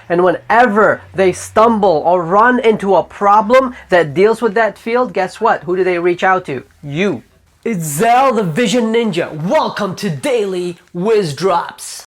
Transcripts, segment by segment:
And whenever they stumble or run into a problem that deals with that field, guess what? Who do they reach out to? You. It's Zell the Vision Ninja. Welcome to Daily Whiz Drops.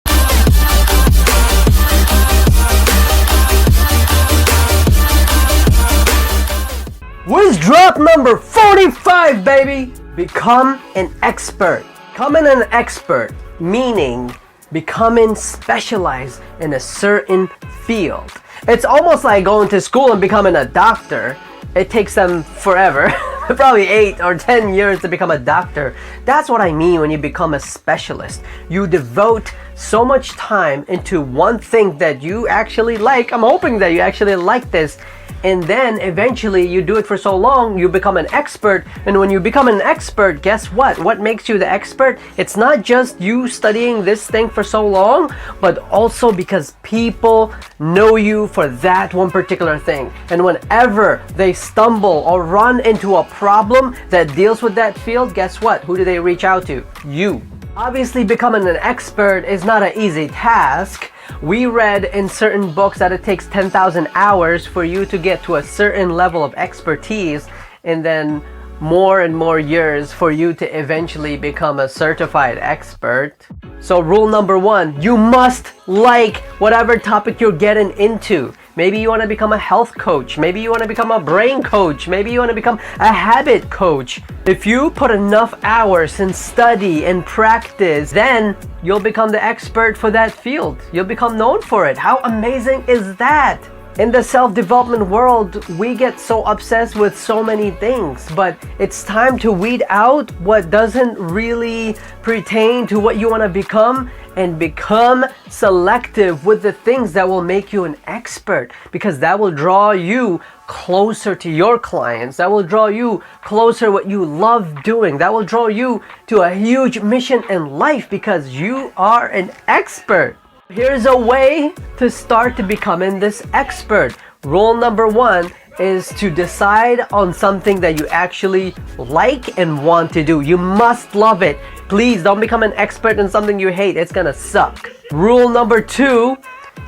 Whiz drop number 45, baby! Become an expert. Becoming an expert, meaning becoming specialized in a certain field. It's almost like going to school and becoming a doctor. It takes them forever, probably 8 or 10 years to become a doctor. That's what I mean when you become a specialist. You devote so much time into one thing that you actually like. I'm hoping that you actually like this. And then eventually you do it for so long, you become an expert. And when you become an expert, guess what? What makes you the expert? It's not just you studying this thing for so long, but also because people know you for that one particular thing. And whenever they stumble or run into a problem that deals with that field, guess what? Who do they reach out to? You. Obviously, becoming an expert is not an easy task. We read in certain books that it takes 10,000 hours for you to get to a certain level of expertise, and then more and more years for you to eventually become a certified expert. So rule number 1, you must like whatever topic you're getting into. Maybe you want to become a health coach. Maybe you want to become a brain coach. Maybe you want to become a habit coach. If you put enough hours in study and practice, then you'll become the expert for that field. You'll become known for it. How amazing is that? In the self-development world, we get so obsessed with so many things, but it's time to weed out what doesn't really pertain to what you want to become and become selective with the things that will make you an expert, because that will draw you closer to your clients. That will draw you closer what you love doing. That will draw you to a huge mission in life because you are an expert. Here's a way to start to becoming this expert. Rule number 1 is to decide on something that you actually like and want to do. You must love it. Please don't become an expert in something you hate. It's gonna suck. Rule number 2,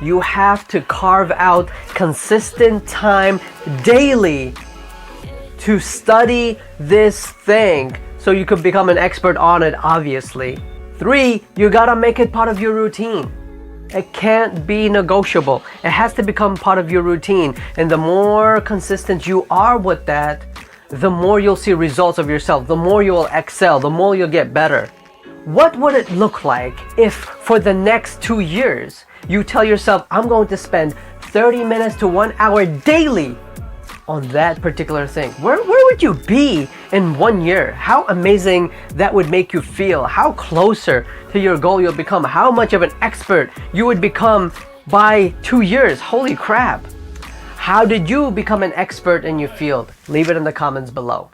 you have to carve out consistent time daily to study this thing so you could become an expert on it, obviously. 3, you gotta make it part of your routine. It can't be negotiable. It has to become part of your routine. And the more consistent you are with that, the more you'll see results of yourself, the more you will excel, the more you'll get better. What would it look like if for the next 2 years, you tell yourself, I'm going to spend 30 minutes to 1 hour daily on that particular thing? Where would you be in 1 year? How amazing that would make you feel. How closer to your goal you'll become. How much of an expert you would become by 2 years. Holy crap. How did you become an expert in your field? Leave it in the comments below.